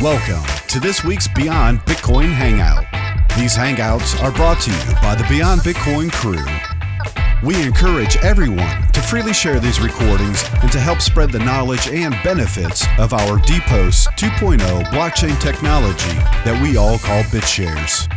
Welcome to this week's Beyond Bitcoin Hangout. These hangouts are brought to you by the Beyond Bitcoin crew. We encourage everyone to freely share these recordings and to help spread the knowledge and benefits of our DPost 2.0 blockchain technology that we all call BitShares.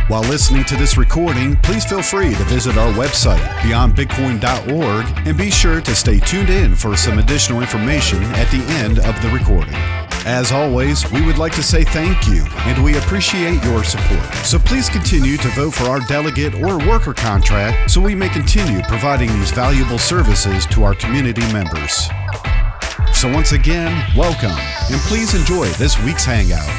While listening to this recording, please feel free to visit our website, beyondbitcoin.org, and be sure to stay tuned in for some additional information at the end of the recording. As always, we would like to say thank you, and we appreciate your support. So please continue to vote for our delegate or worker contract so we may continue providing these valuable services to our community members. So once again, welcome, and please enjoy this week's Hangout.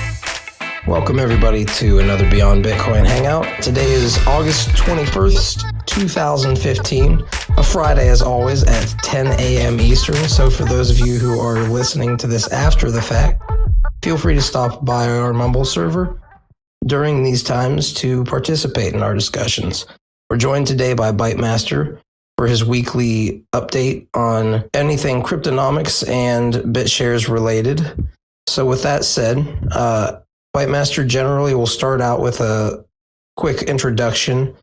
Welcome everybody to another Beyond Bitcoin Hangout. Today is August 21st, 2015, a Friday as always at 10 a.m. Eastern. So for those of you who are listening to this after the fact, feel free to stop by our Mumble server during these times to participate in our discussions. We're joined today by Bytemaster for his weekly update on anything cryptonomics and BitShares related. So with that said, Bytemaster generally will start out with a quick introduction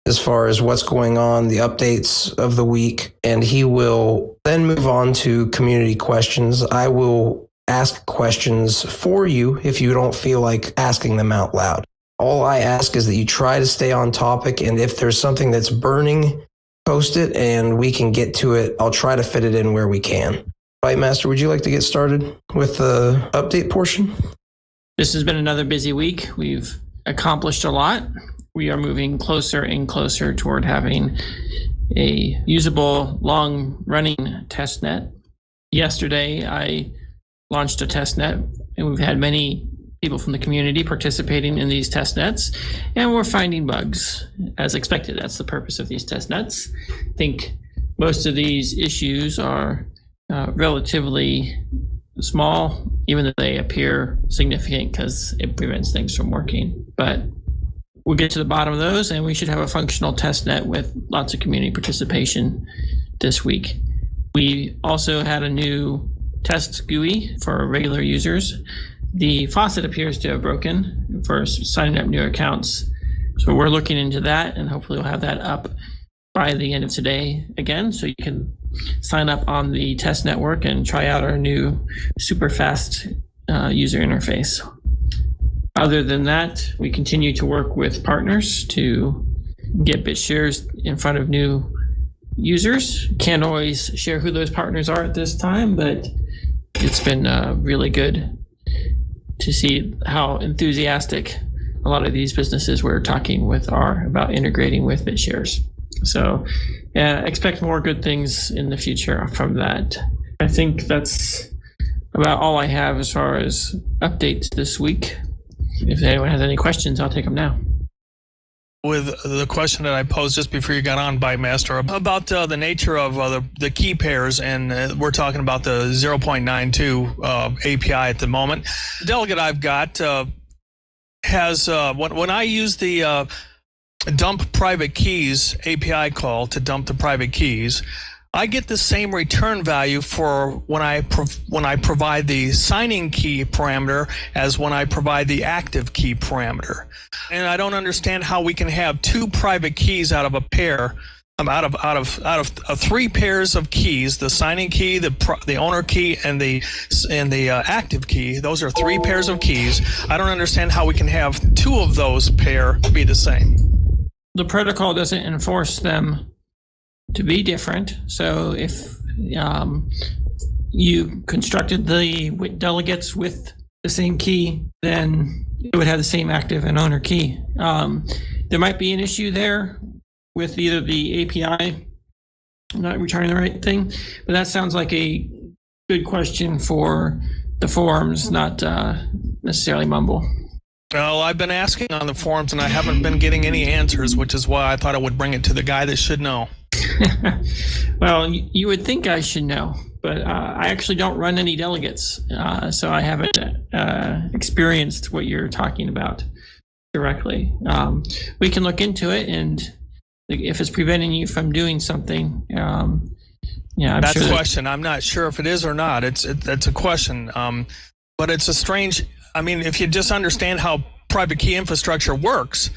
as far as what's going on, the updates of the week, and he will then move on to community questions. I will ask questions for you if you don't feel like asking them out loud. All I ask is that you try to stay on topic, and if there's something that's burning, post it and we can get to it. I'll try to fit it in where we can. Bytemaster, would you like to get started with the update portion? This has been another busy week. We've accomplished a lot. We are moving closer and closer toward having a usable, long-running testnet. Yesterday, I launched a testnet, and we've had many people from the community participating in these testnets, and we're finding bugs, as expected. That's the purpose of these testnets. I think most of these issues are relatively small, even though they appear significant because it prevents things from working. But we'll get to the bottom of those, and we should have a functional testnet with lots of community participation this week. We also had a new test GUI for regular users. The faucet appears to have broken for signing up new accounts. So we're looking into that, and hopefully we'll have that up by the end of today again, so you can sign up on the test network and try out our new super fast user interface. Other than that, we continue to work with partners to get BitShares in front of new users. Can't always share who those partners are at this time, but it's been really good to see how enthusiastic a lot of these businesses we're talking with are about integrating with BitShares. So expect more good things in the future from that. I think that's about all I have as far as updates this week. If anyone has any questions, I'll take them now. With the question that I posed just before you got on, Bytemaster, about the nature of the key pairs, and we're talking about the 0.92 API at the moment. The delegate I've got has, when I use the dump private keys API call to dump the private keys, I get the same return value for when I provide the signing key parameter as when I provide the active key parameter. And I don't understand how we can have two private keys out of a pair, out of three pairs of keys: the signing key, the owner key, and the active key. Those are three pairs of keys. I don't understand how we can have two of those pair be the same. The protocol doesn't enforce them to be different. So if you constructed the delegates with the same key, then it would have the same active and owner key. There might be an issue there with either the API not returning the right thing, but that sounds like a good question for the forums, not necessarily Mumble. Well, I've been asking on the forums and I haven't been getting any answers, which is why I thought I would bring it to the guy that should know. Well, you would think I should know, but I actually don't run any delegates, so I haven't experienced what you're talking about directly. We can look into it, and if it's preventing you from doing something, that's a question. I'm not sure if it is or not. That's a question. But it's a strange I mean, if you just understand how private key infrastructure works,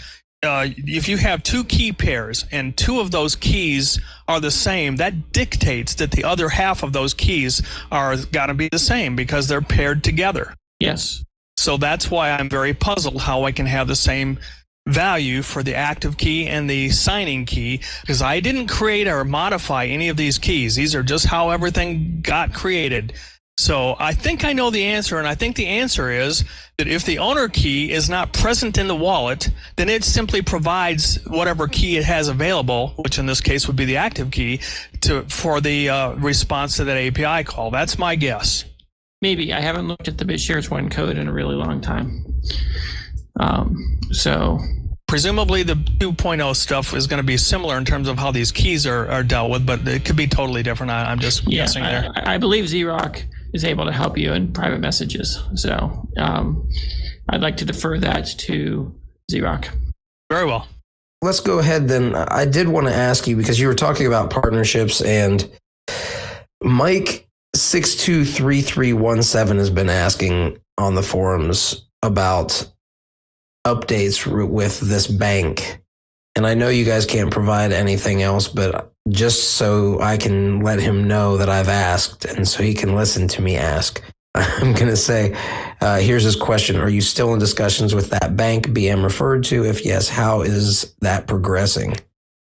if you have two key pairs and two of those keys are the same, that dictates that the other half of those keys are got to be the same because they're paired together. Yes. So that's why I'm very puzzled how I can have the same value for the active key and the signing key, because I didn't create or modify any of these keys. These are just how everything got created. So I think I know the answer, and I think the answer is that if the owner key is not present in the wallet, then it simply provides whatever key it has available, which in this case would be the active key, for the response to that API call. That's my guess. Maybe. I haven't looked at the BitShares 1 code in a really long time. So presumably the 2.0 stuff is going to be similar in terms of how these keys are dealt with, but it could be totally different. I'm just guessing there. I believe Zrock is able to help you in private messages. So I'd like to defer that to Zrock. Very well. Let's go ahead then. I did want to ask you, because you were talking about partnerships, and Mike 623317 has been asking on the forums about updates with this bank. And I know you guys can't provide anything else, but just so I can let him know that I've asked and so he can listen to me ask, I'm going to say, here's his question. Are you still in discussions with that bank BM referred to? If yes, how is that progressing?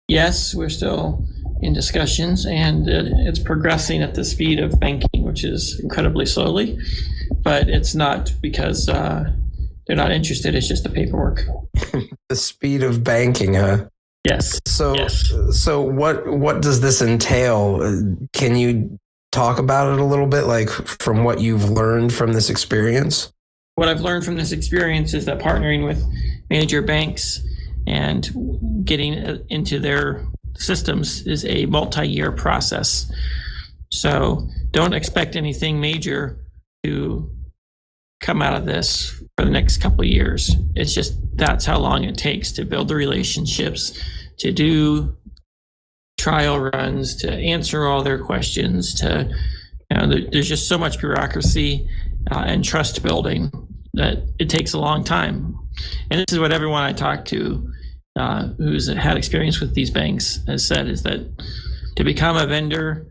Yes, we're still in discussions, and it's progressing at the speed of banking, which is incredibly slowly, but it's not because they're not interested. It's just the paperwork. The speed of banking, huh? Yes. So what does this entail? Can you talk about it a little bit, like from what you've learned from this experience? What I've learned from this experience is that partnering with major banks and getting into their systems is a multi-year process. So don't expect anything major to come out of this for the next couple of years. It's just that's how long it takes to build the relationships, to do trial runs, to answer all their questions, to, there's just so much bureaucracy and trust building that it takes a long time. And this is what everyone I talked to who's had experience with these banks has said, is that to become a vendor,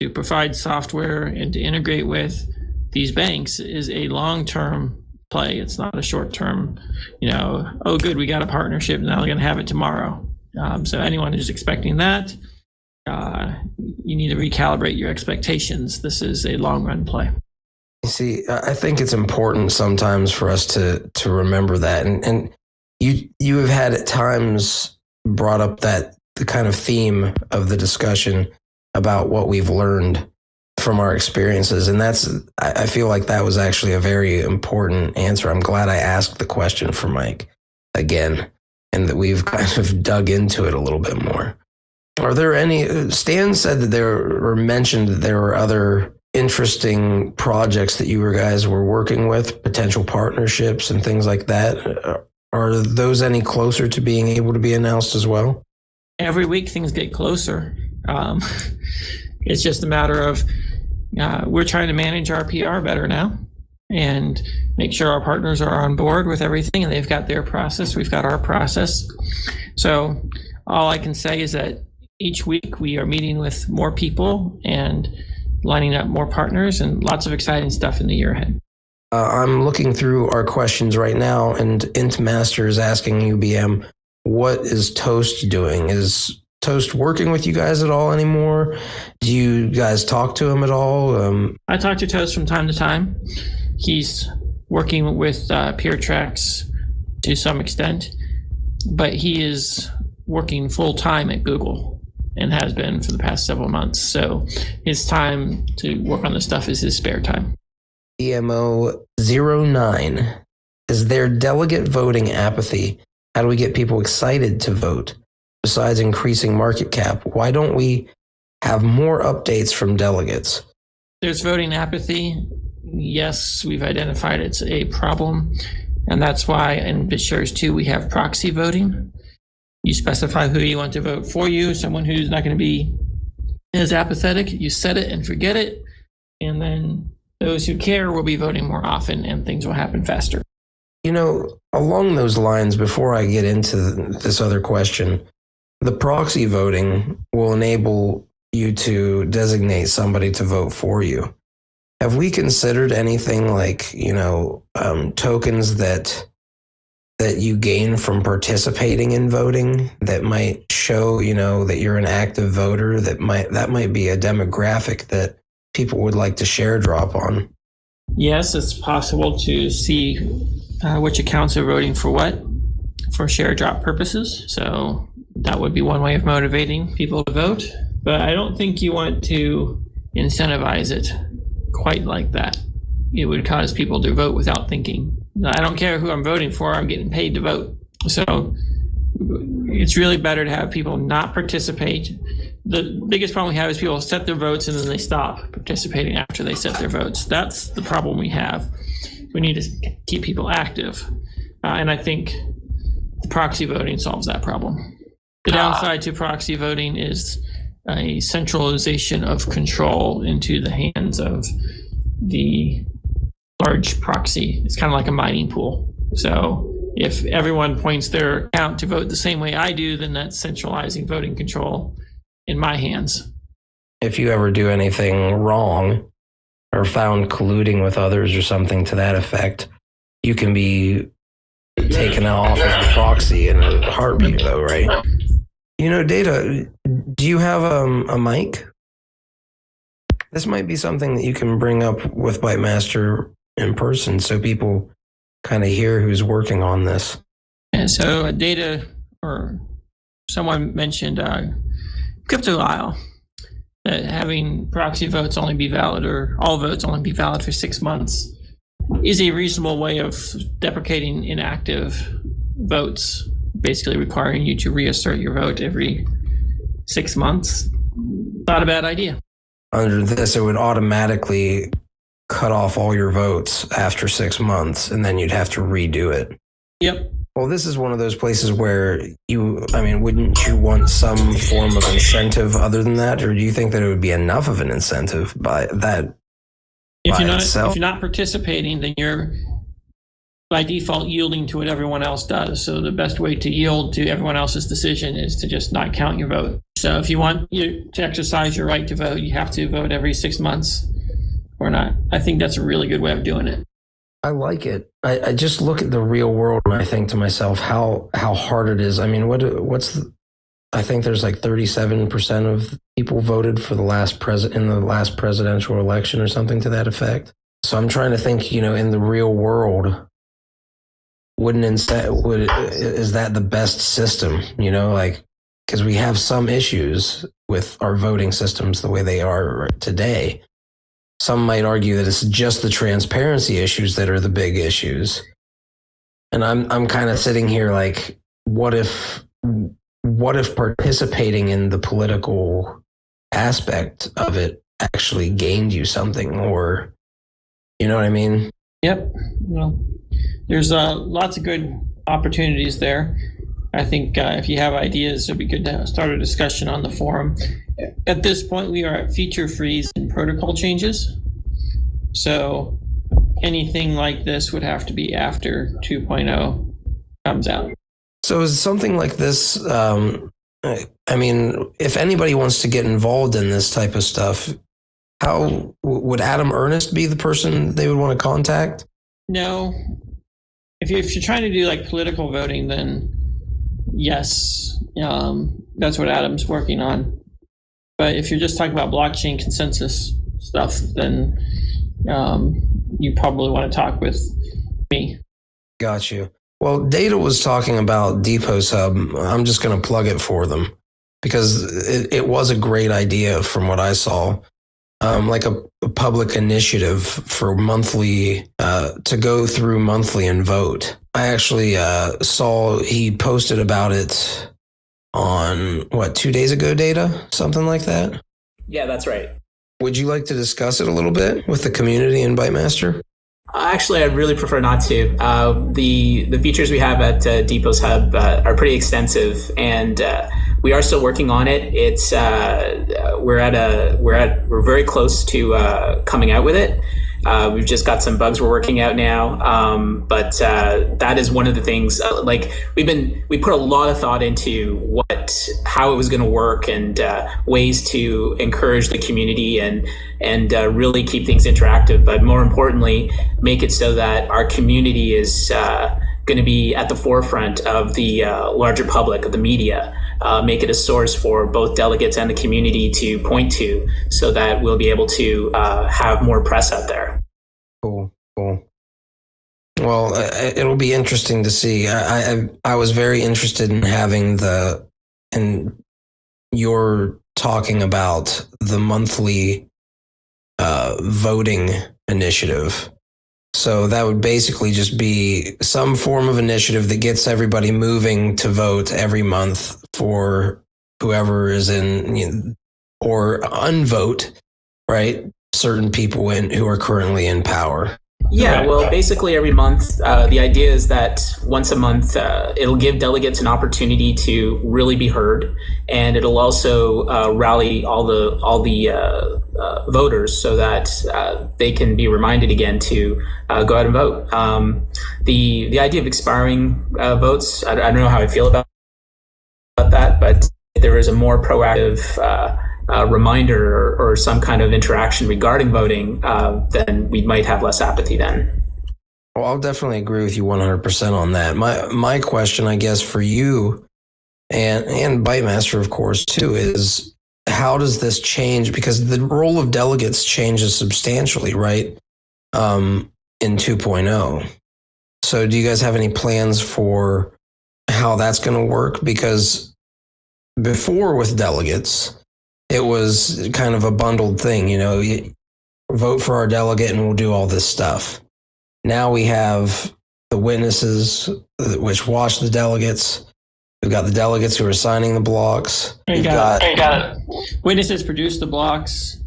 to provide software and to integrate with these banks is a long-term play. It's not a short-term, oh, good, we got a partnership, now we're going to have it tomorrow. So anyone who's expecting that, you need to recalibrate your expectations. This is a long-run play. You see, I think it's important sometimes for us to remember that. And you have had at times brought up that the kind of theme of the discussion about what we've learned from our experiences. And I feel like that was actually a very important answer. I'm glad I asked the question for Mike again, and that we've kind of dug into it a little bit more. Are there any, Stan said that mentioned that there were other interesting projects that you guys were working with, potential partnerships and things like that. Are those any closer to being able to be announced as well? Every week things get closer. It's just a matter of we're trying to manage our PR better now and make sure our partners are on board with everything and they've got their process, we've got our process. So all I can say is that each week we are meeting with more people and lining up more partners, and lots of exciting stuff in the year ahead. I'm looking through our questions right now, and Intmaster is asking UBM, what is Toast doing? Is Toast working with you guys at all anymore? Do you guys talk to him at all? I talk to Toast from time to time. He's working with PeerTracks to some extent, but he is working full time at Google and has been for the past several months. So his time to work on this stuff is his spare time. E101, is there delegate voting apathy? How do we get people excited to vote? Besides increasing market cap, why don't we have more updates from delegates? There's voting apathy. Yes, we've identified it's a problem. And that's why in BitShares 2, we have proxy voting. You specify who you want to vote for you, someone who's not going to be as apathetic. You set it and forget it. And then those who care will be voting more often and things will happen faster. Along those lines, before I get into this other question, the proxy voting will enable you to designate somebody to vote for you. Have we considered anything like, tokens that you gain from participating in voting that might show, that you're an active voter, that might be a demographic that people would like to share drop on? Yes, it's possible to see which accounts are voting for what for share drop purposes. So that would be one way of motivating people to vote. But I don't think you want to incentivize it quite like that. It would cause people to vote without thinking. I don't care who I'm voting for, I'm getting paid to vote. So it's really better to have people not participate. The biggest problem we have is people set their votes and then they stop participating after they set their votes. That's the problem we have. We need to keep people active. And I think proxy voting solves that problem. The downside to proxy voting is a centralization of control into the hands of the large proxy. It's kind of like a mining pool. So if everyone points their account to vote the same way I do, then that's centralizing voting control in my hands. If you ever do anything wrong or found colluding with others or something to that effect, you can be taken off as a proxy in a heartbeat, though, right? Data, do you have a mic? This might be something that you can bring up with Bytemaster in person so people kind of hear who's working on this. And so Data, or someone mentioned CryptoLyle, that having proxy votes only be valid, or all votes only be valid for 6 months, is a reasonable way of deprecating inactive votes, basically requiring you to reassert your vote every 6 months. Not a bad idea. Under this, it would automatically cut off all your votes after 6 months, and then you'd have to redo it. Yep. Well, this is one of those places where wouldn't you want some form of incentive other than that? Or do you think that it would be enough of an incentive by that? If you're not participating, then you're by default yielding to what everyone else does. So the best way to yield to everyone else's decision is to just not count your vote. So if you want to exercise your right to vote, you have to vote every 6 months or not. I think that's a really good way of doing it. I like it. I just look at the real world and I think to myself how hard it is. I mean, I think there's like 37% of people voted for the last presidential election or something to that effect. So I'm trying to think, in the real world, is that the best system? Because we have some issues with our voting systems the way they are today. Some might argue that it's just the transparency issues that are the big issues. And I'm kind of sitting here like, what if participating in the political aspect of it actually gained you something, or, you know what I mean? Yep. Well, there's lots of good opportunities there. I think if you have ideas, it'd be good to start a discussion on the forum. At this point, we are at feature freeze and protocol changes. So anything like this would have to be after 2.0 comes out. So is something like this, if anybody wants to get involved in this type of stuff, how would Adam Ernest be the person they would want to contact? No. If you're trying to do like political voting, then yes, that's what Adam's working on. But if you're just talking about blockchain consensus stuff, then you probably want to talk with me. Got you. Well, Data was talking about Depot's Hub. I'm just going to plug it for them because it was a great idea from what I saw. Like a public initiative for monthly, to go through monthly and vote. I actually saw he posted about it on, 2 days ago, Data? Something like that? Yeah, that's right. Would you like to discuss it a little bit with the community in Bytemaster? Actually, I'd really prefer not to. The features we have at Depot's Hub are pretty extensive, and we are still working on it. We're very close to coming out with it. We've just got some bugs we're working out now. But that is one of the things, we put a lot of thought into how it was going to work and ways to encourage the community and really keep things interactive. But more importantly, make it so that our community is going to be at the forefront of the larger public, of the media. Make it a source for both delegates and the community to point to, so that we'll be able to have more press out there. Cool. Well, it'll be interesting to see. I was very interested in having and you're talking about the monthly voting initiative. So that would basically just be some form of initiative that gets everybody moving to vote every month for whoever is in, or unvote, right? Certain people who are currently in power. Yeah, well, basically every month, the idea is that once a month, it'll give delegates an opportunity to really be heard, and it'll also rally all the voters so that they can be reminded again to go out and vote. The idea of expiring votes, I don't know how I feel about that, but if there is a more proactive reminder or some kind of interaction regarding voting, then we might have less apathy then. Well, I'll definitely agree with you 100% on that. My question, I guess, for you and Bytemaster, of course, too, is how does this change? Because the role of delegates changes substantially, right? In 2.0. So do you guys have any plans for how that's going to work? Because before with delegates, it was kind of a bundled thing, you vote for our delegate and we'll do all this stuff. Now we have the witnesses, which watch the delegates. We've got the delegates who are signing the blocks. You got it. Witnesses produce the blocks.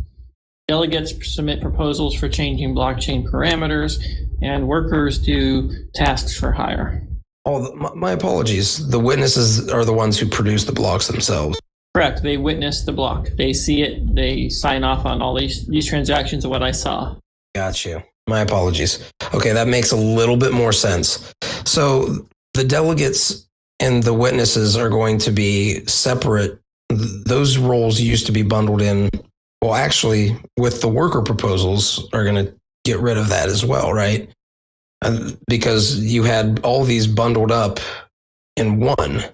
Delegates submit proposals for changing blockchain parameters, and workers do tasks for hire. My apologies. The witnesses are the ones who produce the blocks themselves. Correct. They witness the block. They see it. They sign off on all these transactions of what I saw. Got you. My apologies. Okay, that makes a little bit more sense. So the delegates and the witnesses are going to be separate. Those roles used to be bundled in. Well, actually, with the worker proposals, are going to get rid of that as well, right? Because you had all these bundled up in one.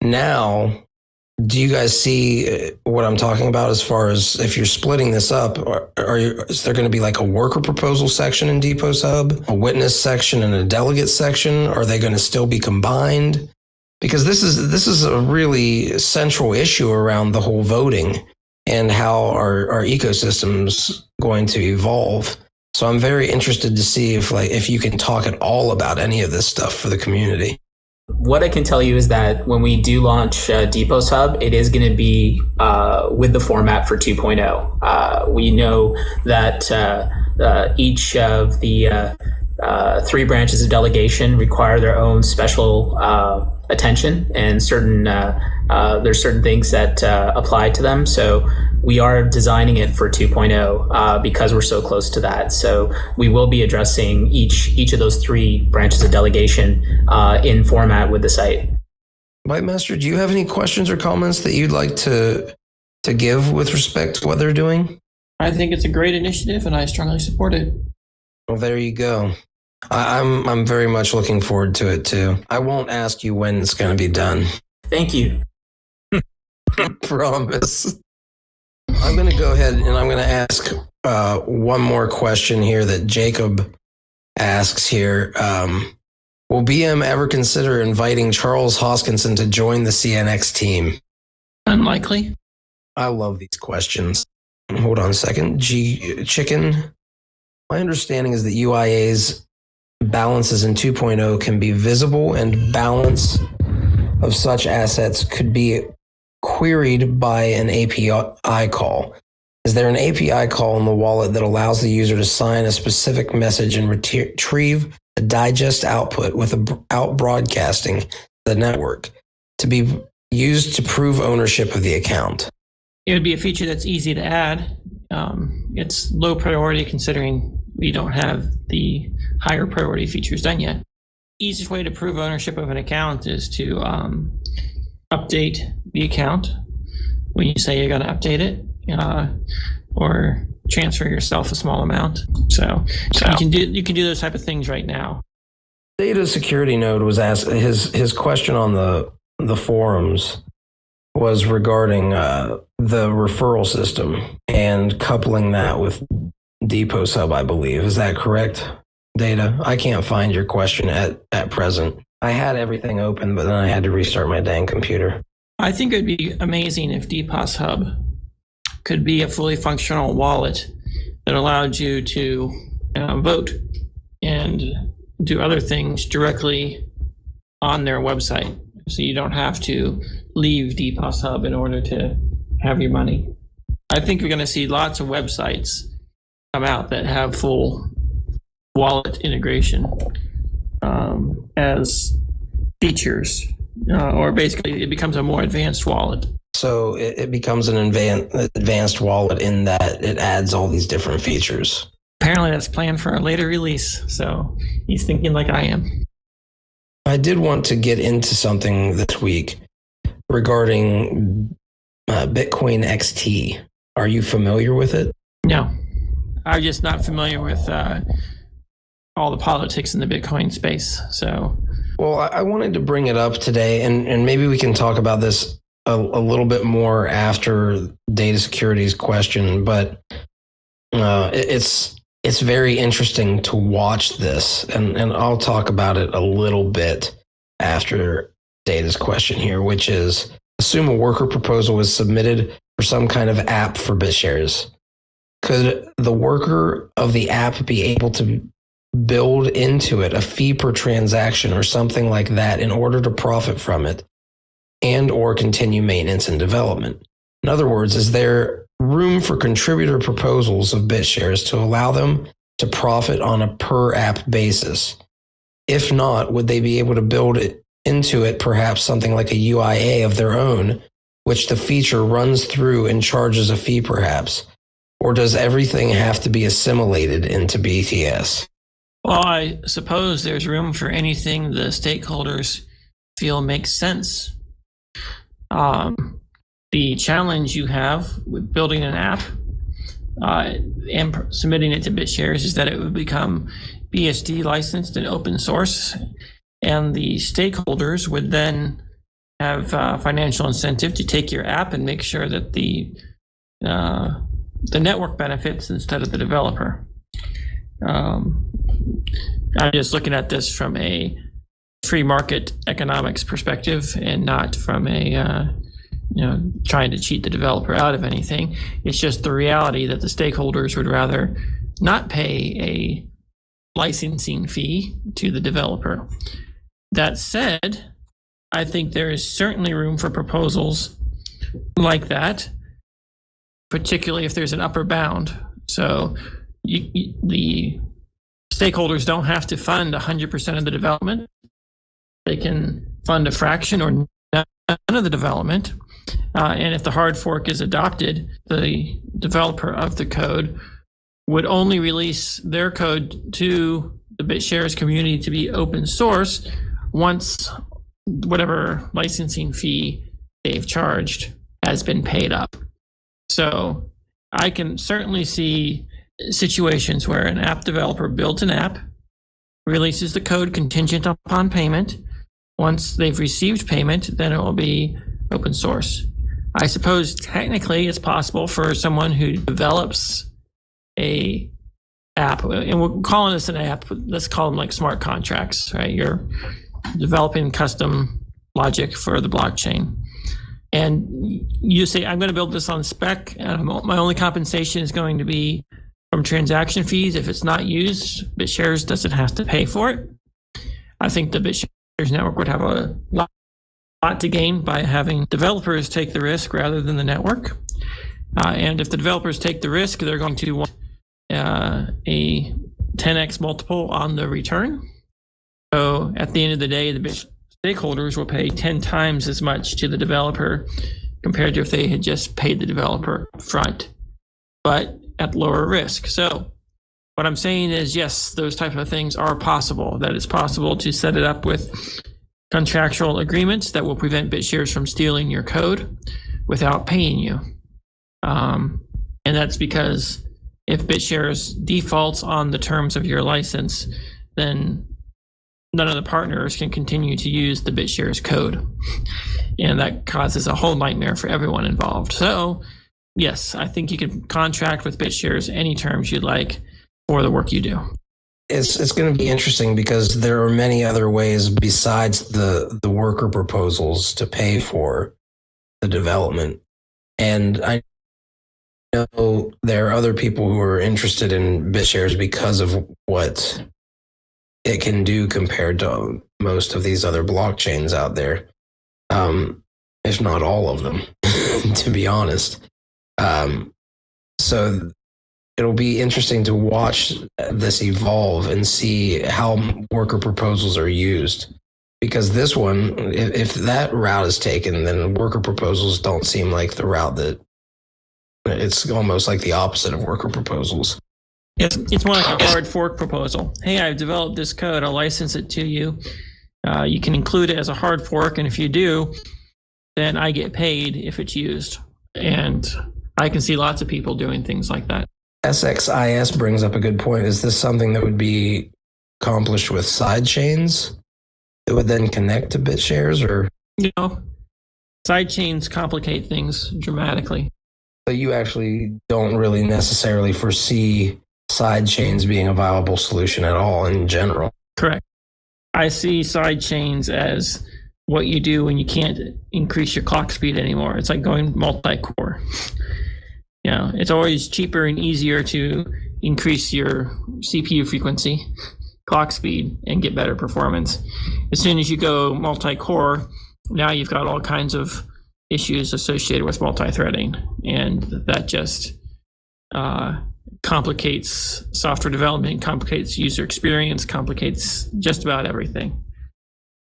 Now, do you guys see what I'm talking about as far as if you're splitting this up? Is there going to be like a worker proposal section in Depot's Hub, a witness section, and a delegate section? Are they going to still be combined? Because this is a really central issue around the whole voting and how our ecosystem's going to evolve. So I'm very interested to see if you can talk at all about any of this stuff for the community. What I can tell you is that when we do launch Depot's Hub, it is going to be with the format for 2.0. We know that each of the three branches of delegation require their own special attention, and there's certain things that apply to them. So we are designing it for 2.0 because we're so close to that. So we will be addressing each of those three branches of delegation in format with the site. Bytemaster, do you have any questions or comments that you'd like to give with respect to what they're doing? I think it's a great initiative, and I strongly support it. Well, there you go. I'm very much looking forward to it too. I won't ask you when it's going to be done. Thank you. I promise. I'm going to go ahead and I'm going to ask one more question here that Jacob asks here. Will BM ever consider inviting Charles Hoskinson to join the CNX team? Unlikely. I love these questions. Hold on a second. Chicken. My understanding is that UIA's balances in 2.0 can be visible, and balance of such assets could be queried by an API call. Is there an API call in the wallet that allows the user to sign a specific message and retrieve a digest output without broadcasting the network to be used to prove ownership of the account? It would be a feature that's easy to add. It's low priority considering we don't have the higher priority features done yet. Easiest way to prove ownership of an account is to update the account when you say you're going to update it, or transfer yourself a small amount. So you can do those type of things right now. Data security node was asked, his question on the forums was regarding the referral system and coupling that with Depot Sub, I believe. Is that correct, Data? I can't find your question at present. I had everything open, but then I had to restart my dang computer. I think it would be amazing if Depot Hub could be a fully functional wallet that allowed you to vote and do other things directly on their website. So you don't have to leave Depot Hub in order to have your money. I think we're going to see lots of websites come out that have full wallet integration as features, or basically it becomes a more advanced wallet. So it becomes an advanced wallet in that it adds all these different features. Apparently that's planned for a later release, so he's thinking like I am. I did want to get into something this week regarding Bitcoin XT. Are you familiar with it? No, I'm just not familiar with all the politics in the Bitcoin space. So, well, I wanted to bring it up today, and maybe we can talk about this a little bit more after data security's question, but it's very interesting to watch this, and I'll talk about it a little bit after Data's question here, which is, assume a worker proposal was submitted for some kind of app for BitShares. Could the worker of the app be able to build into it a fee per transaction or something like that in order to profit from it and or continue maintenance and development? In other words, is there room for contributor proposals of BitShares to allow them to profit on a per app basis? If not, would they be able to build it into it perhaps something like a UIA of their own, which the feature runs through and charges a fee perhaps? Or does everything have to be assimilated into BTS? Well, I suppose there's room for anything the stakeholders feel makes sense. The challenge you have with building an app and submitting it to BitShares is that it would become BSD licensed and open source, and the stakeholders would then have financial incentive to take your app and make sure that the network benefits instead of the developer. I'm just looking at this from a free market economics perspective and not from a trying to cheat the developer out of anything. It's just the reality that the stakeholders would rather not pay a licensing fee to the developer. That said, I think there is certainly room for proposals like that, particularly if there's an upper bound. So the stakeholders don't have to fund 100% of the development. They can fund a fraction or none of the development. And if the hard fork is adopted, the developer of the code would only release their code to the BitShares community to be open source once whatever licensing fee they've charged has been paid up. So I can certainly see situations where an app developer builds an app, releases the code contingent upon payment. Once they've received payment, then it will be open source. I suppose technically it's possible for someone who develops a app, and we're calling this an app, let's call them like smart contracts, right? You're developing custom logic for the blockchain. And you say, I'm going to build this on spec. My only compensation is going to be from transaction fees. If it's not used, BitShares doesn't have to pay for it. I think the BitShares network would have a lot to gain by having developers take the risk rather than the network. And if the developers take the risk, they're going to want a 10x multiple on the return. So at the end of the day, the stakeholders will pay 10 times as much to the developer compared to if they had just paid the developer up front, but at lower risk. So What I'm saying is, yes, those type of things are possible, that it's possible to set it up with contractual agreements that will prevent BitShares from stealing your code without paying you. And that's because if BitShares defaults on the terms of your license, then none of the partners can continue to use the BitShares code. And that causes a whole nightmare for everyone involved. So, yes, I think you can contract with BitShares any terms you'd like for the work you do. It's going to be interesting because there are many other ways besides the worker proposals to pay for the development. And I know there are other people who are interested in BitShares because of what it can do compared to most of these other blockchains out there, if not all of them, to be honest. So it'll be interesting to watch this evolve and see how worker proposals are used. Because this one, if that route is taken, then worker proposals don't seem like the route that it's almost like the opposite of worker proposals. It's more like a hard fork proposal. Hey, I've developed this code. I'll license it to you. You can include it as a hard fork. And if you do, then I get paid if it's used. And I can see lots of people doing things like that. SXIS brings up a good point. Is this something that would be accomplished with side chains that would then connect to BitShares, or? Side chains complicate things dramatically. So you actually don't really necessarily foresee side chains being a viable solution at all in general. Correct. I see side chains as what you do when you can't increase your clock speed anymore. It's like going multi-core. It's always cheaper and easier to increase your CPU frequency, clock speed, and get better performance. As soon as you go multi-core, now you've got all kinds of issues associated with multi-threading, and that just complicates software development, complicates user experience, complicates just about everything.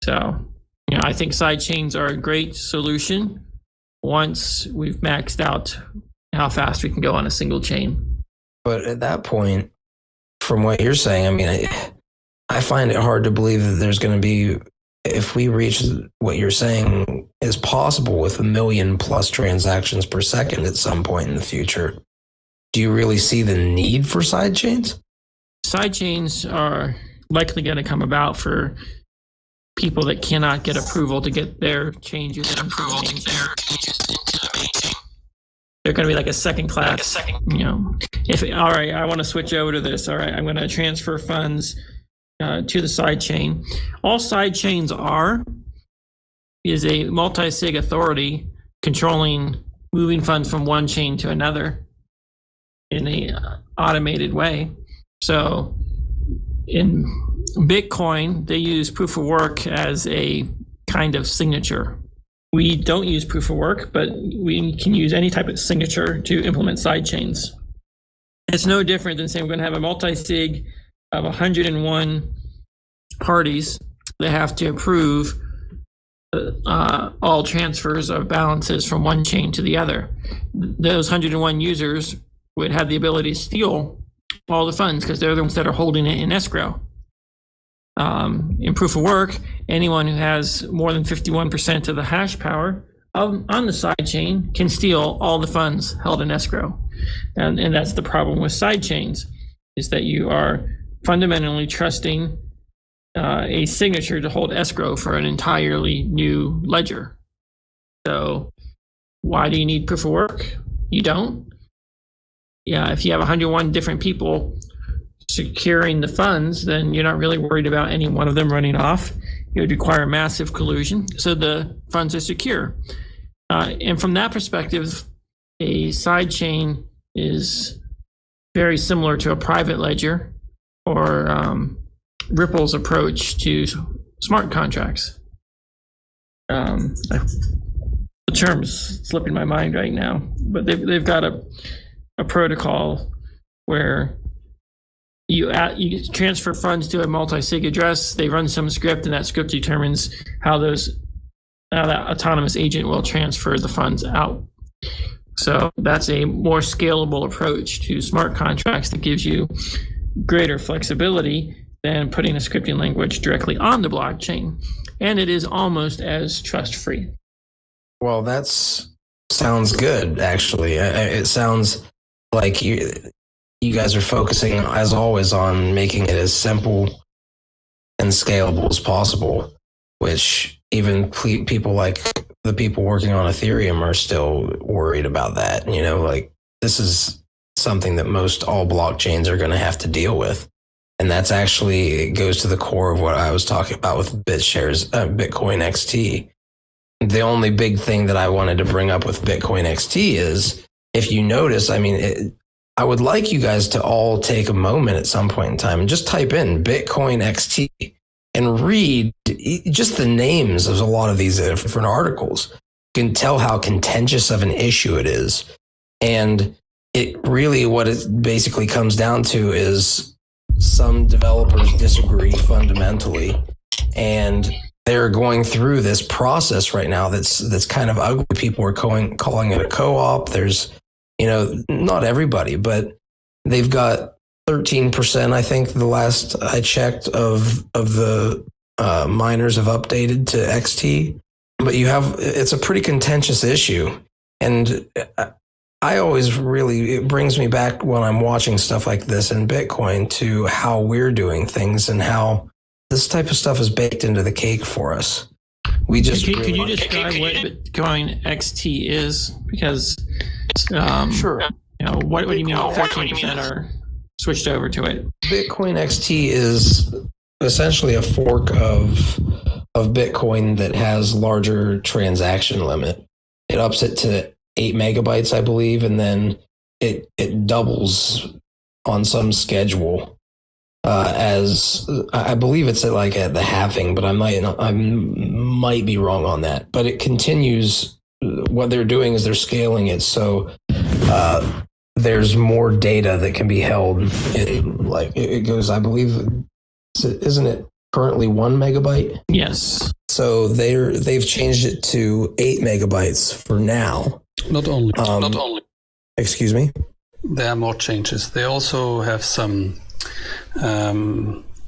So, I think side chains are a great solution once we've maxed out how fast we can go on a single chain. But at that point, from what you're saying, I find it hard to believe that there's going to be, if we reach what you're saying is possible with 1 million plus transactions per second at some point in the future, do you really see the need for side chains? Side chains are likely going to come about for people that cannot get approval to get their changes into the main chain. They're going to be like a second class. All right, I want to switch over to this. All right, I'm going to transfer funds to the side chain. All side chains is a multi-sig authority controlling moving funds from one chain to another in a automated way. So in Bitcoin, they use proof of work as a kind of signature. We don't use proof of work, but we can use any type of signature to implement side chains. It's no different than saying we're going to have a multi-sig of 101 parties that have to approve all transfers of balances from one chain to the other. Those 101 users would have the ability to steal all the funds because they're the ones that are holding it in escrow. In proof of work, anyone who has more than 51% of the hash power on the side chain can steal all the funds held in escrow. And that's the problem with side chains, is that you are fundamentally trusting a signature to hold escrow for an entirely new ledger. So why do you need proof of work? You don't. If you have 101 different people securing the funds, then you're not really worried about any one of them running off. It would require massive collusion, so the funds are secure. And from that perspective, a side chain is very similar to a private ledger or Ripple's approach to smart contracts. The term's slipping my mind right now, but they've got a protocol where you transfer funds to a multi-sig address. They run some script, and that script determines how that autonomous agent will transfer the funds out. So that's a more scalable approach to smart contracts that gives you greater flexibility than putting a scripting language directly on the blockchain. And it is almost as trust-free. Well, sounds good, actually. It sounds like you guys are focusing, as always, on making it as simple and scalable as possible, which even people like the people working on Ethereum are still worried about that. Like, this is something that most all blockchains are going to have to deal with. And that's actually, it goes to the core of what I was talking about with BitShares, Bitcoin XT. The only big thing that I wanted to bring up with Bitcoin XT is, if you notice, I would like you guys to all take a moment at some point in time and just type in Bitcoin XT and read just the names of a lot of these different articles. You can tell how contentious of an issue it is. And it really, what it basically comes down to is some developers disagree fundamentally, and they're going through this process right now that's kind of ugly. People are calling it a co-op. There's, not everybody, but they've got 13%, I think, the last I checked, of the miners have updated to XT. But it's a pretty contentious issue. And I always it brings me back when I'm watching stuff like this in Bitcoin to how we're doing things and how this type of stuff is baked into the cake for us. We just could you describe what Bitcoin XT is? Because sure. What do you mean 13% are switched over to it? Bitcoin XT is essentially a fork of Bitcoin that has larger transaction limit. It ups it to 8 megabytes, I believe, and then it doubles on some schedule. As I believe it's at the halving, but I might be wrong on that. But it continues. What they're doing is they're scaling it, so there's more data that can be held. It goes, I believe, isn't it currently 1 megabyte? Yes. So they've changed it to 8 megabytes for now. Not only. Excuse me? There are more changes. They also have some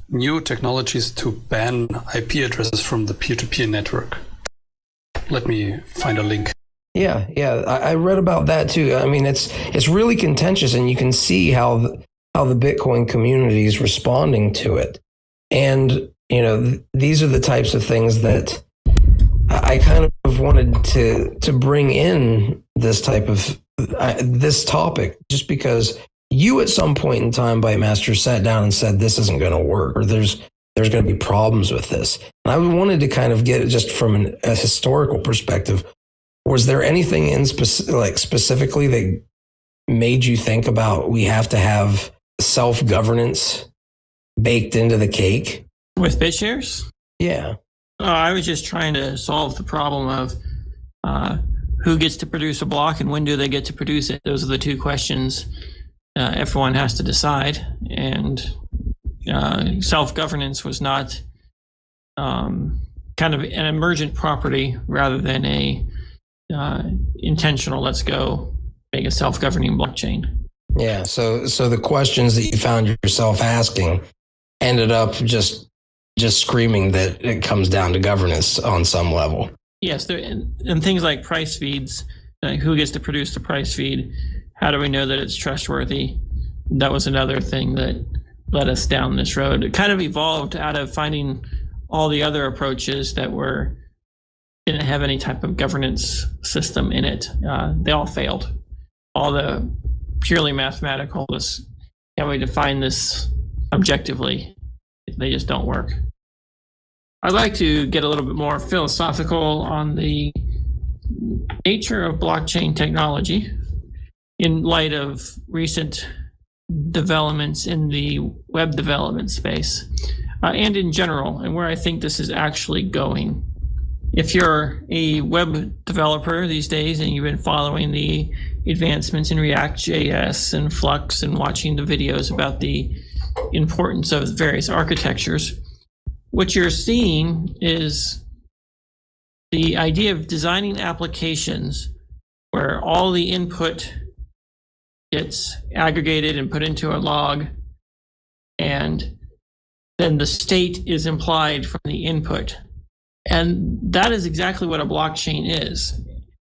new technologies to ban IP addresses from the peer-to-peer network. Let me find a link. Yeah, I read about that too. It's really contentious, and you can see how the Bitcoin community is responding to it. And these are the types of things that I kind of wanted to bring in this type of this topic, just because you at some point in time, Bytemaster, sat down and said this isn't going to work, or there's going to be problems with this. And I wanted to kind of get it just from a historical perspective. Was there anything specifically that made you think about we have to have self-governance baked into the cake? With BitShares? Yeah. I was just trying to solve the problem of who gets to produce a block and when do they get to produce it. Those are the two questions everyone has to decide. And self-governance was not kind of an emergent property rather than a intentional, let's go make a self-governing blockchain. Yeah. So the questions that you found yourself asking ended up just screaming that it comes down to governance on some level. Yes, and things like price feeds, who gets to produce the price feed? How do we know that it's trustworthy? That was another thing that led us down this road. It kind of evolved out of finding all the other approaches that didn't have any type of governance system in it. They all failed. All the purely mathematical, can we define this objectively? They just don't work. I'd like to get a little bit more philosophical on the nature of blockchain technology in light of recent developments in the web development space and in general, and where I think this is actually going. If you're a web developer these days and you've been following the advancements in React.js and Flux and watching the videos about the importance of various architectures, what you're seeing is the idea of designing applications where all the input gets aggregated and put into a log, and then the state is implied from the input. And that is exactly what a blockchain is.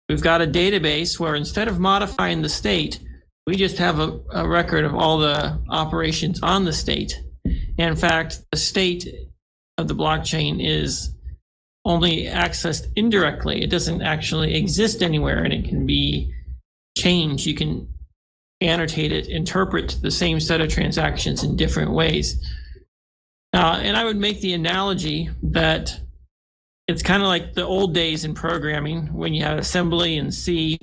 We've got a database where instead of modifying the state, we just have a record of all the operations on the state. And in fact, the state of the blockchain is only accessed indirectly. It doesn't actually exist anywhere, and it can be changed. You can annotate it, interpret the same set of transactions in different ways. And I would make the analogy that it's kind of like the old days in programming when you had assembly and C,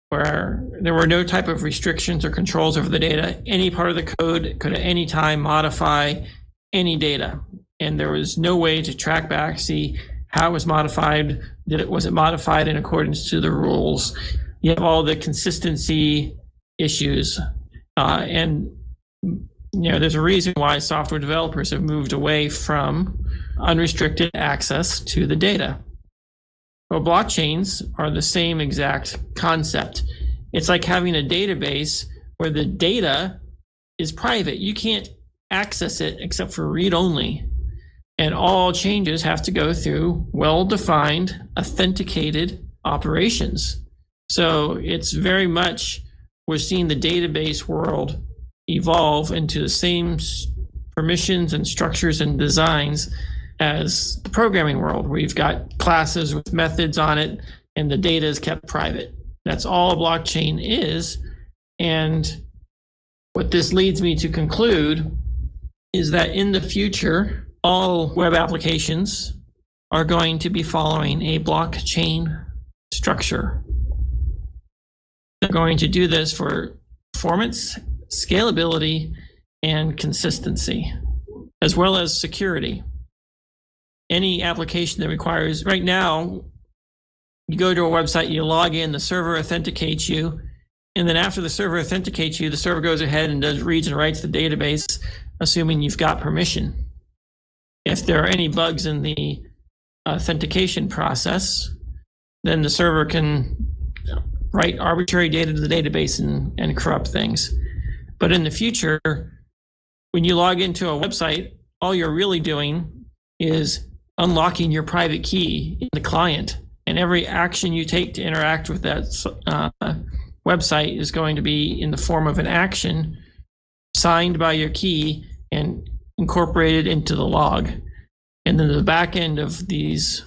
where there were no type of restrictions or controls over the data. Any part of the code could at any time modify any data. And there was no way to track back, see how it was modified. Was it modified in accordance to the rules? You have all the consistency issues. And there's a reason why software developers have moved away from unrestricted access to the data. Well, blockchains are the same exact concept. It's like having a database where the data is private. You can't access it except for read-only. And all changes have to go through well-defined, authenticated operations. So it's very much, we're seeing the database world evolve into the same permissions and structures and designs as the programming world, where you've got classes with methods on it and the data is kept private. That's all a blockchain is. And what this leads me to conclude is that in the future, all web applications are going to be following a blockchain structure. They're going to do this for performance, scalability, and consistency, as well as security. Any application that requires, right now, you go to a website, you log in, the server authenticates you, and then after the server authenticates you, the server goes ahead and reads and writes the database, assuming you've got permission. If there are any bugs in the authentication process, then the server can write arbitrary data to the database and corrupt things. But in the future, when you log into a website, all you're really doing is unlocking your private key in the client. And every action you take to interact with that website is going to be in the form of an action signed by your key and incorporated into the log. And then the back end of these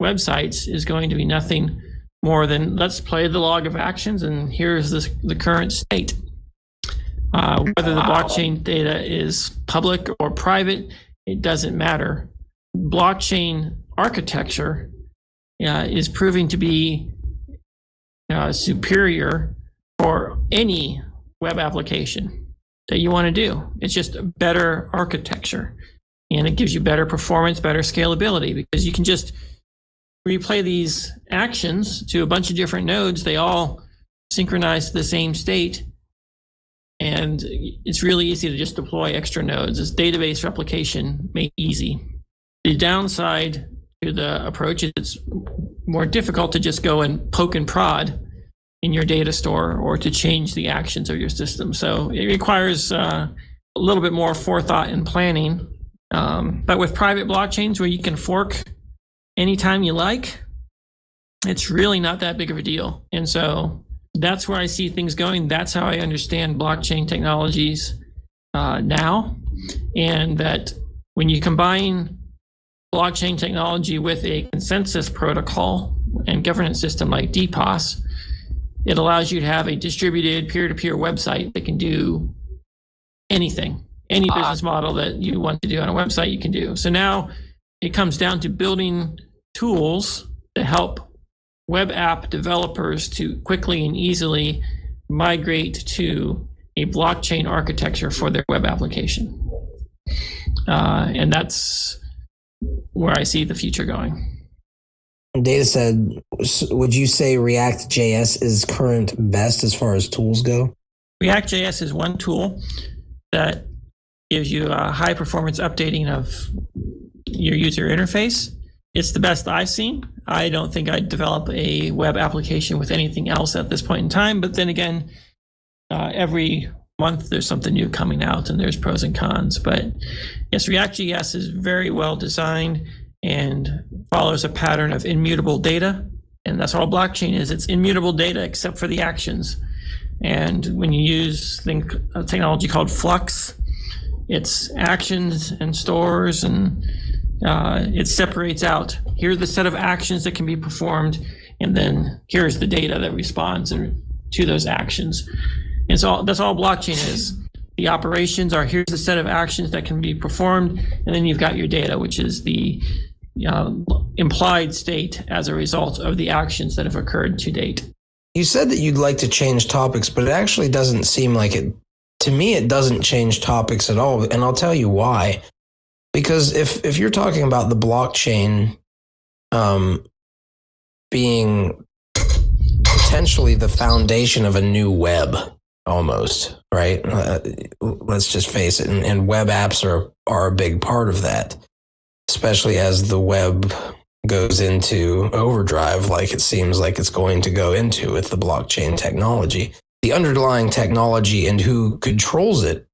websites is going to be nothing more than, let's play the log of actions, and here's the current state. Whether the blockchain data is public or private, it doesn't matter. Blockchain architecture is proving to be superior for any web application that you want to do. It's just a better architecture, and it gives you better performance, better scalability, because you can just replay these actions to a bunch of different nodes. They all synchronize to the same state, and it's really easy to just deploy extra nodes. It's database replication made easy. The downside to the approach is it's more difficult to just go and poke and prod in your data store or to change the actions of your system. So it requires a little bit more forethought and planning. But with private blockchains where you can fork anytime you like, it's really not that big of a deal. And so that's where I see things going. That's how I understand blockchain technologies now. And that when you combine blockchain technology with a consensus protocol and governance system like DPoS, it allows you to have a distributed peer-to-peer website that can do anything. Any business model that you want to do on a website, you can do. So now it comes down to building tools to help web app developers to quickly and easily migrate to a blockchain architecture for their web application. And that's where I see the future going. Data said, would you say React.js is current best as far as tools go? React.js is one tool that gives you a high performance updating of your user interface. It's the best I've seen. I don't think I'd develop a web application with anything else at this point in time. But then again, every month there's something new coming out, and there's pros and cons. But yes, React.js is very well designed and follows a pattern of immutable data. And that's all blockchain is. It's immutable data except for the actions. And when you use a technology called Flux, it's actions and stores, and it separates out. Here's the set of actions that can be performed, and then here's the data that responds to those actions. And so that's all blockchain is. The operations are, here's the set of actions that can be performed, and then you've got your data, which is the implied state as a result of the actions that have occurred to date. You said that you'd like to change topics, but it actually doesn't seem like it. To me, it doesn't change topics at all, and I'll tell you why. Because if you're talking about the blockchain being potentially the foundation of a new web, almost, right? Let's just face it, and web apps are a big part of that, especially as the web goes into overdrive, like it seems like it's going to go into with the blockchain technology. The underlying technology and who controls it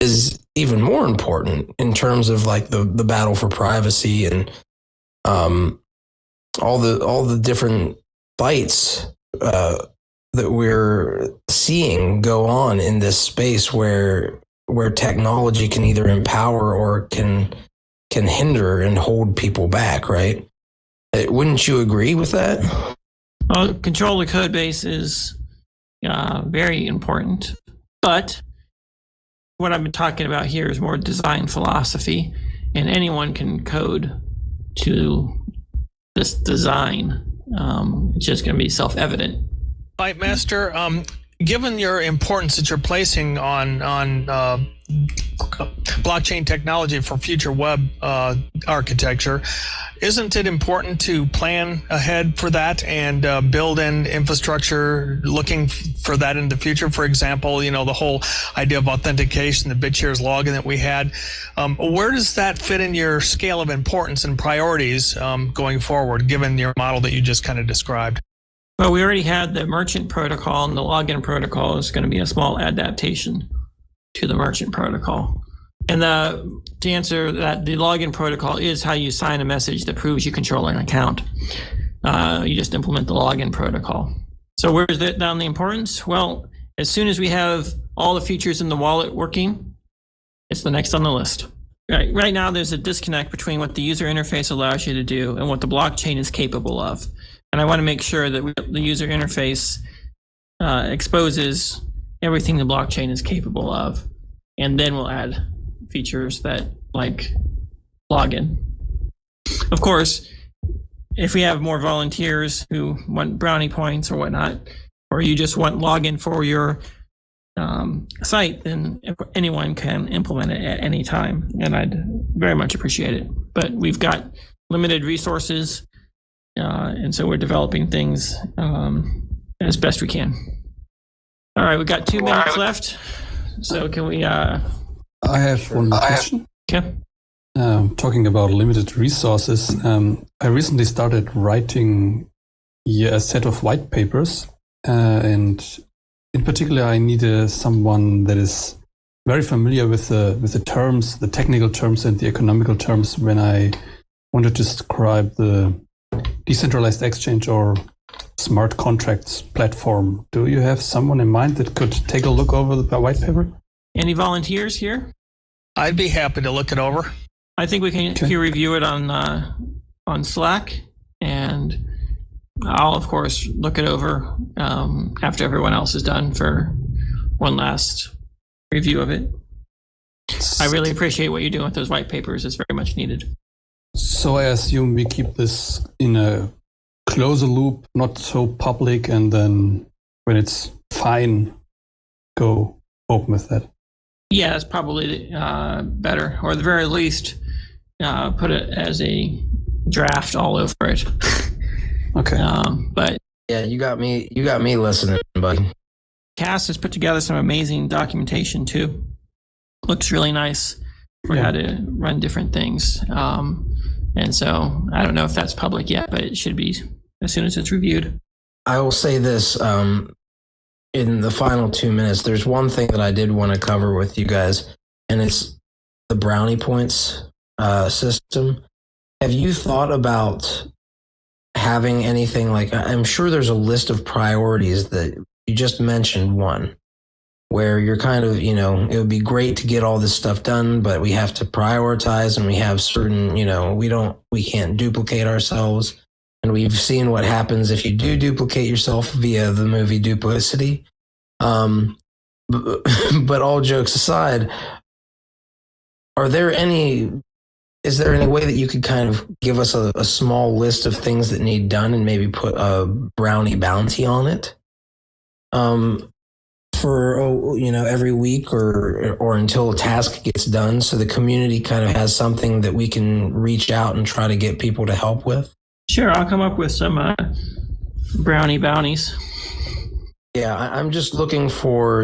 is even more important in terms of like the battle for privacy and all the different fights that we're seeing go on in this space where technology can either empower or can hinder and hold people back, right? Wouldn't you agree with that? Well, control the code base is very important, but what I've been talking about here is more design philosophy, and anyone can code to this design. It's just going to be self-evident. Bytemaster, given your importance that you're placing on blockchain technology for future web architecture, isn't it important to plan ahead for that and build in infrastructure looking for that in the future? For example, the whole idea of authentication, the BitShares login that we had. Where does that fit in your scale of importance and priorities going forward, given your model that you just kind of described? Well, we already had the merchant protocol, and the login protocol is going to be a small adaptation to the merchant protocol. And to answer that, the login protocol is how you sign a message that proves you control an account. You just implement the login protocol. So where's that down the importance? Well, as soon as we have all the features in the wallet working, it's the next on the list. Right now, there's a disconnect between what the user interface allows you to do and what the blockchain is capable of. And I want to make sure that the user interface exposes everything the blockchain is capable of. And then we'll add features that like login. Of course, if we have more volunteers who want brownie points or whatnot, or you just want login for your site, then anyone can implement it at any time. And I'd very much appreciate it. But we've got limited resources. And so we're developing things as best we can. All right, we've got 2 minutes left. So can we... I have one more question. Okay. Talking about limited resources, I recently started writing a set of white papers, and in particular, I needed someone that is very familiar with the terms, the technical terms and the economical terms when I want to describe the decentralized exchange or smart contracts platform. Do you have someone in mind that could take a look over the white paper? Any volunteers here? I'd be happy to look it over. I think we can review it on Slack, and I'll of course look it over after everyone else is done for one last review of it. I really appreciate what you're doing with those white papers. It's very much needed. So I assume we keep this in a closer loop, not so public, and then when it's fine, go open with that. Yeah, that's probably better, or at the very least, put it as a draft all over it. Okay. But yeah, you got me listening, buddy. Cass has put together some amazing documentation too. Looks really nice for how to run different things. And so I don't know if that's public yet, but it should be as soon as it's reviewed. I will say this, in the final 2 minutes, there's one thing that I did want to cover with you guys, and it's the brownie points system. Have you thought about having anything like, I'm sure there's a list of priorities that you just mentioned one, where you're kind of, it would be great to get all this stuff done, but we have to prioritize, and we have certain, we can't duplicate ourselves. And we've seen what happens if you do duplicate yourself via the movie Duplicity. But all jokes aside, is there any way that you could kind of give us a small list of things that need done and maybe put a brownie bounty on it? For every week or until a task gets done, so the community kind of has something that we can reach out and try to get people to help with? Sure, I'll come up with some brownie bounties. Yeah, I'm just looking for,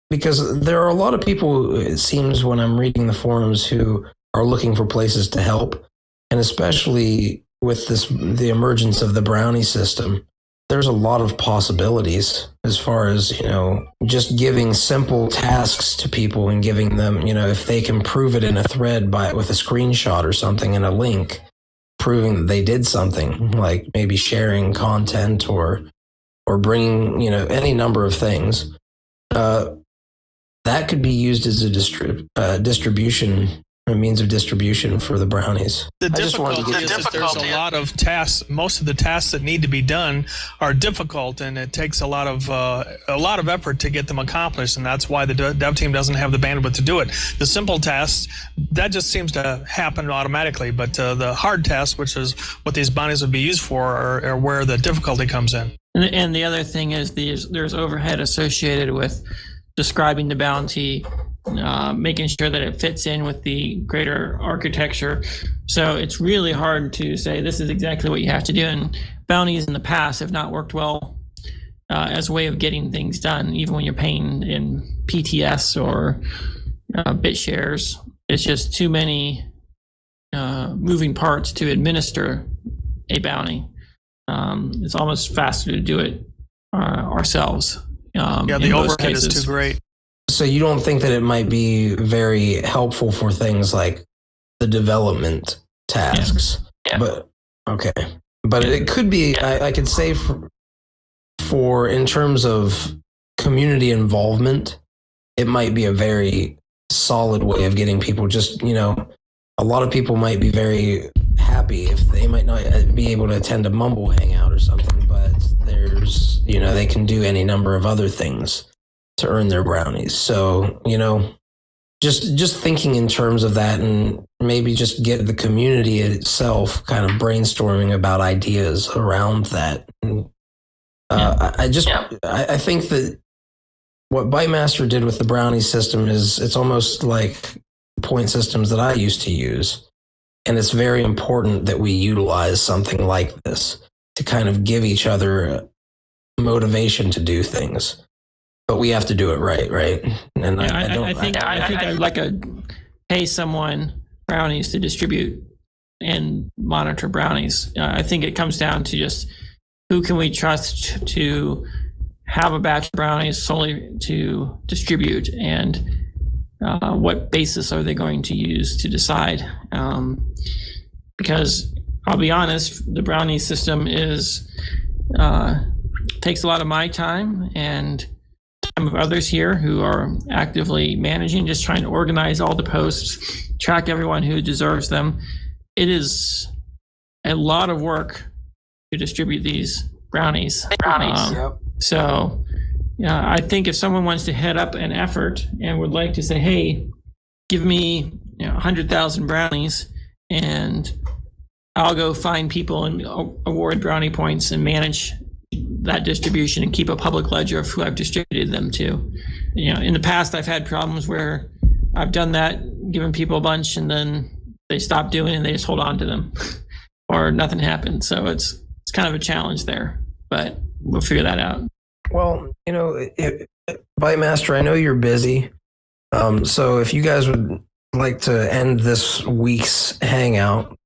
because there are a lot of people, it seems, when I'm reading the forums, who are looking for places to help. And especially with the emergence of the brownie system, there's a lot of possibilities as far as, just giving simple tasks to people and giving them, if they can prove it in a thread with a screenshot or something and a link, proving that they did something, like maybe sharing content or bringing, any number of things, that could be used as a means of distribution for the brownies. The difficulty is that there's a lot of tasks. Most of the tasks that need to be done are difficult, and it takes a lot of effort to get them accomplished, and that's why the dev team doesn't have the bandwidth to do it. The simple tasks, that just seems to happen automatically, but the hard tasks, which is what these bounties would be used for, are where the difficulty comes in. And the other thing is there's overhead associated with describing the bounty, making sure that it fits in with the greater architecture. So it's really hard to say this is exactly what you have to do. And bounties in the past have not worked well as a way of getting things done, even when you're paying in PTS or BitShares. It's just too many moving parts to administer a bounty. It's almost faster to do it ourselves. The overhead is too great. So you don't think that it might be very helpful for things like the development tasks? Yeah. But okay, but it could be. I could say for in terms of community involvement, it might be a very solid way of getting people. Just a lot of people might be very happy if they might not be able to attend a Mumble hangout or something, but there's they can do any number of other things to earn their brownies. So just thinking in terms of that, and maybe just get the community itself kind of brainstorming about ideas around that. I think that what Bytemaster did with the brownie system it's almost like point systems that I used to use. And it's very important that we utilize something like this to kind of give each other motivation to do things. But we have to do it right? And I think I'd like to pay someone brownies to distribute and monitor brownies. I think it comes down to just who can we trust to have a batch of brownies solely to distribute, and what basis are they going to use to decide? Because I'll be honest, the brownie system takes a lot of my time and time of others here who are actively managing, just trying to organize all the posts, track everyone who deserves them. It is a lot of work to distribute these brownies. Yep. So I think if someone wants to head up an effort and would like to say, hey, give me 100,000 brownies and I'll go find people and award brownie points and manage that distribution and keep a public ledger of who I've distributed them to. In the past, I've had problems where I've done that, given people a bunch, and then they stop doing it and they just hold on to them or nothing happened. So it's kind of a challenge there, but we'll figure that out. Well, Bytemaster, I know you're busy. So if you guys would like to end this week's hangout